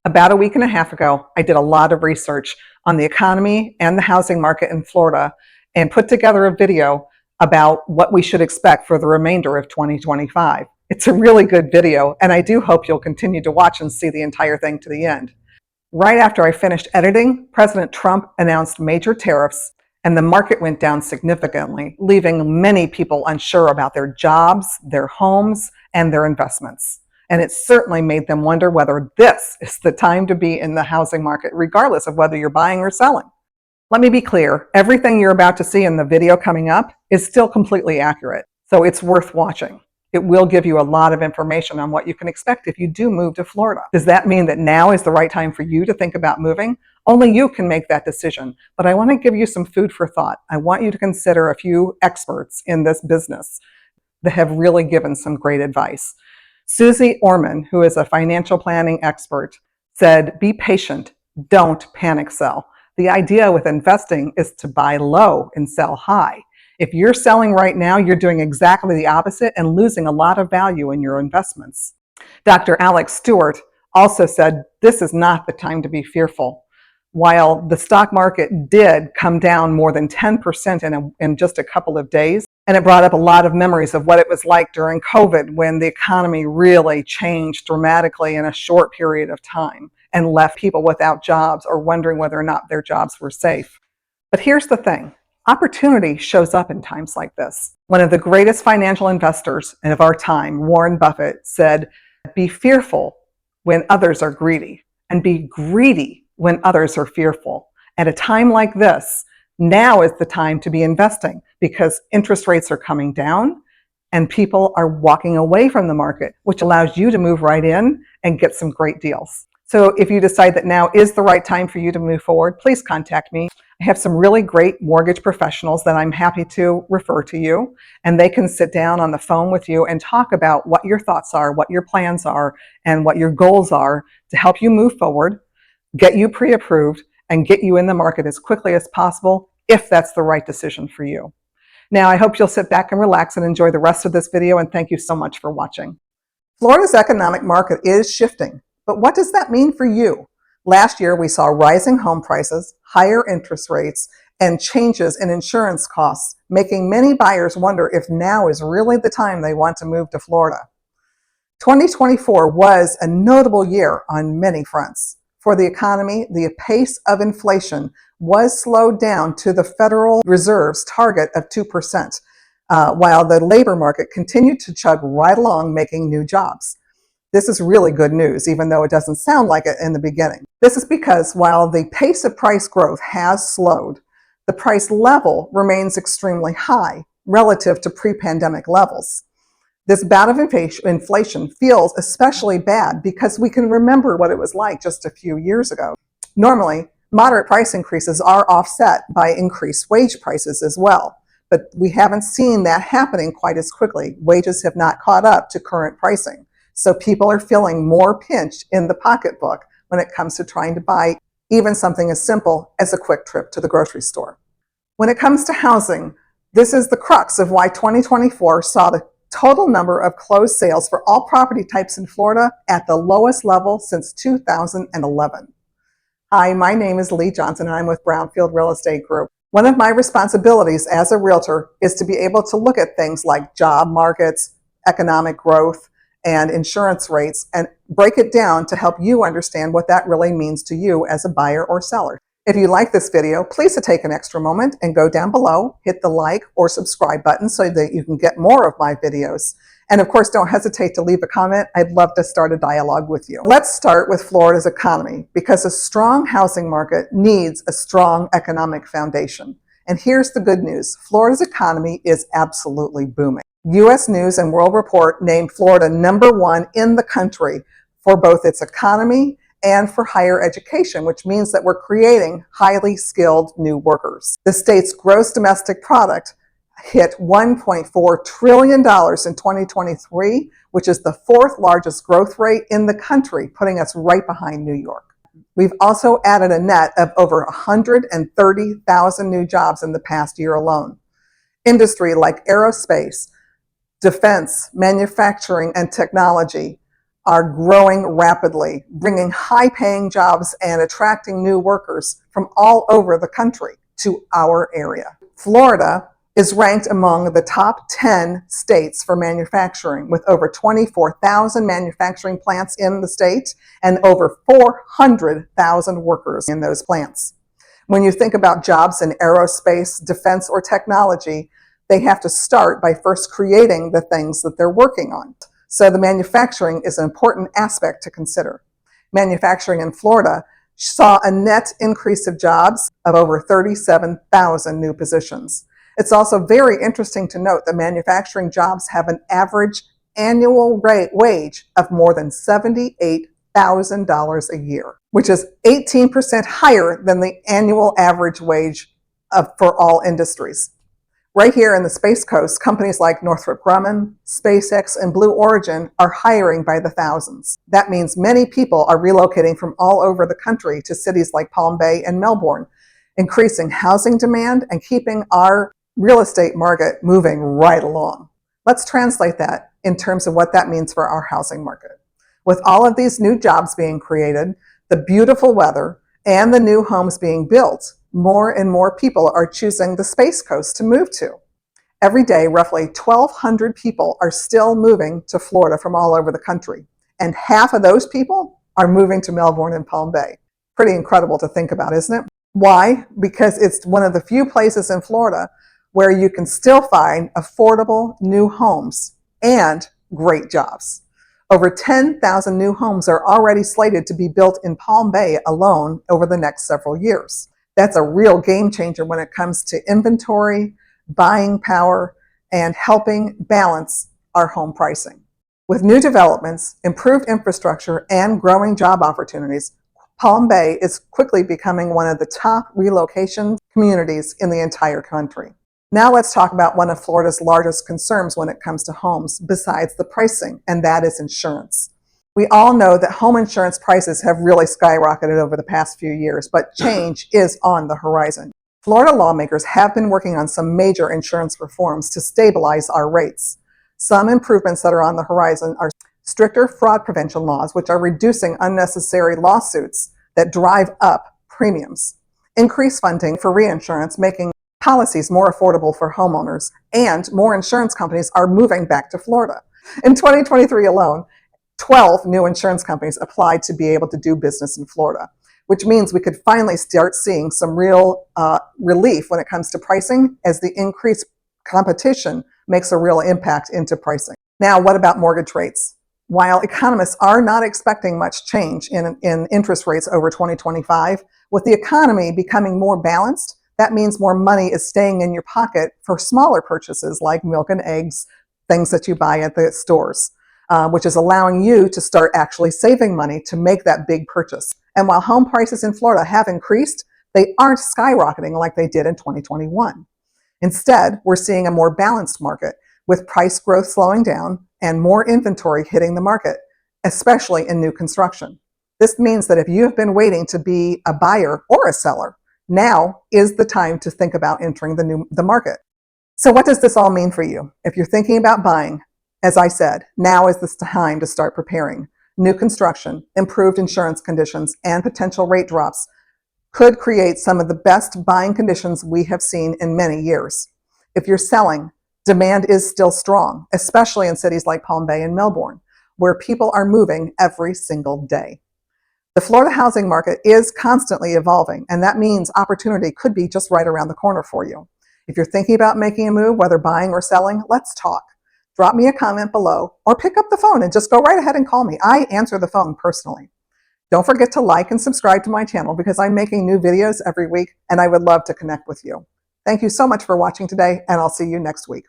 About a week and a half ago, I did a lot of research on the economy and the housing market in Florida and put together a video about what we should expect for the remainder of 2025. It's a really good video, and I do hope you'll continue to watch and see the entire thing to the end. Right after I finished editing, President Trump announced major tariffs, and the market went down significantly, leaving many people unsure about their jobs, their homes, and their investments. And it certainly made them wonder whether this is the time to be in the housing market, regardless of whether you're buying or selling. Let me be clear, everything you're about to see in the video coming up is still completely accurate, so it's worth watching. It will give you a lot of information on what you can expect if you do move to Florida. Does that mean that now is the right time for you to think about moving? Only you can make that decision, but I want to give you some food for thought. I want you to consider a few experts in this business that have really given some great advice. Suze Orman, who is a financial planning expert, said, "Be patient, don't panic sell. The idea with investing is to buy low and sell high. If you're selling right now, you're doing exactly the opposite and losing a lot of value in your investments." Dr. Alex Stewart also said, "This is not the time to be fearful." While the stock market did come down more than 10% in just a couple of days, and it brought up a lot of memories of what it was like during COVID when the economy really changed dramatically in a short period of time and left people without jobs or wondering whether or not their jobs were safe. But here's the thing. Opportunity shows up in times like this. One of the greatest financial investors of our time, Warren Buffett, said, "Be fearful when others are greedy, and be greedy when others are fearful." At a time like this, now is the time to be investing because interest rates are coming down and people are walking away from the market, which allows you to move right in and get some great deals. So if you decide that now is the right time for you to move forward, please contact me. I have some really great mortgage professionals that I'm happy to refer to you, and they can sit down on the phone with you and talk about what your thoughts are, what your plans are, and what your goals are to help you move forward, get you pre-approved, and get you in the market as quickly as possible if that's the right decision for you. Now, I hope you'll sit back and relax and enjoy the rest of this video, and thank you so much for watching. Florida's economic market is shifting, but what does that mean for you? Last year, we saw rising home prices, higher interest rates, and changes in insurance costs, making many buyers wonder if now is really the time they want to move to Florida. 2024 was a notable year on many fronts. For the economy, the pace of inflation was slowed down to the Federal Reserve's target of 2%, while the labor market continued to chug right along, making new jobs. This is really good news, even though it doesn't sound like it in the beginning. This is because while the pace of price growth has slowed, the price level remains extremely high relative to pre-pandemic levels. This bout of inflation feels especially bad because we can remember what it was like just a few years ago. Normally, moderate price increases are offset by increased wage prices as well, but we haven't seen that happening quite as quickly. Wages have not caught up to current pricing, so people are feeling more pinched in the pocketbook when it comes to trying to buy even something as simple as a quick trip to the grocery store. When it comes to housing, this is the crux of why 2024 saw the total number of closed sales for all property types in Florida at the lowest level since 2011. Hi, my name is Lee Johnson, and I'm with Brownfield Real Estate Group. One of my responsibilities as a realtor is to be able to look at things like job markets, economic growth, and insurance rates, and break it down to help you understand what that really means to you as a buyer or seller. If you like this video, please take an extra moment and go down below, hit the like or subscribe button so that you can get more of my videos. And of course, don't hesitate to leave a comment. I'd love to start a dialogue with you. Let's start with Florida's economy, because a strong housing market needs a strong economic foundation. And here's the good news. Florida's economy is absolutely booming. U.S. News and World Report named Florida #1 in the country for both its economy and for higher education, which means that we're creating highly skilled new workers. The state's gross domestic product hit $1.4 trillion in 2023, which is the 4th largest growth rate in the country, putting us right behind New York. We've also added a net of over 130,000 new jobs in the past year alone. Industry like aerospace, defense, manufacturing, and technology are growing rapidly, bringing high-paying jobs and attracting new workers from all over the country to our area. Florida is ranked among the top 10 states for manufacturing, with over 24,000 manufacturing plants in the state and over 400,000 workers in those plants. When you think about jobs in aerospace, defense, or technology, they have to start by first creating the things that they're working on. So the manufacturing is an important aspect to consider. Manufacturing in Florida saw a net increase of jobs of over 37,000 new positions. It's also very interesting to note that manufacturing jobs have an average annual wage of more than $78,000 a year, which is 18% higher than the annual average wage for all industries. Right here in the Space Coast, companies like Northrop Grumman, SpaceX, and Blue Origin are hiring by the thousands. That means many people are relocating from all over the country to cities like Palm Bay and Melbourne, increasing housing demand and keeping our real estate market moving right along. Let's translate that in terms of what that means for our housing market. With all of these new jobs being created, the beautiful weather, and the new homes being built, more and more people are choosing the Space Coast to move to. Every day, roughly 1,200 people are still moving to Florida from all over the country, and half of those people are moving to Melbourne and Palm Bay. Pretty incredible to think about, isn't it? Why? Because it's one of the few places in Florida where you can still find affordable new homes and great jobs. Over 10,000 new homes are already slated to be built in Palm Bay alone over the next several years. That's a real game changer when it comes to inventory, buying power, and helping balance our home pricing. With new developments, improved infrastructure, and growing job opportunities, Palm Bay is quickly becoming one of the top relocation communities in the entire country. Now let's talk about one of Florida's largest concerns when it comes to homes, besides the pricing, and that is insurance. We all know that home insurance prices have really skyrocketed over the past few years, but change is on the horizon. Florida lawmakers have been working on some major insurance reforms to stabilize our rates. Some improvements that are on the horizon are stricter fraud prevention laws, which are reducing unnecessary lawsuits that drive up premiums, increased funding for reinsurance, making policies more affordable for homeowners, and more insurance companies are moving back to Florida. In 2023 alone, 12 new insurance companies applied to be able to do business in Florida, which means we could finally start seeing some real relief when it comes to pricing, as the increased competition makes a real impact into pricing. Now, what about mortgage rates? While economists are not expecting much change in interest rates over 2025, with the economy becoming more balanced, that means more money is staying in your pocket for smaller purchases like milk and eggs, things that you buy at the stores. Which is allowing you to start actually saving money to make that big purchase. And while home prices in Florida have increased, they aren't skyrocketing like they did in 2021. Instead, we're seeing a more balanced market with price growth slowing down and more inventory hitting the market, especially in new construction. This means that if you have been waiting to be a buyer or a seller, now is the time to think about entering the market. So what does this all mean for you? If you're thinking about buying, as I said, now is the time to start preparing. New construction, improved insurance conditions, and potential rate drops could create some of the best buying conditions we have seen in many years. If you're selling, demand is still strong, especially in cities like Palm Bay and Melbourne, where people are moving every single day. The Florida housing market is constantly evolving, and that means opportunity could be just right around the corner for you. If you're thinking about making a move, whether buying or selling, let's talk. Drop me a comment below or pick up the phone and just go right ahead and call me. I answer the phone personally. Don't forget to like and subscribe to my channel because I'm making new videos every week and I would love to connect with you. Thank you so much for watching today, and I'll see you next week.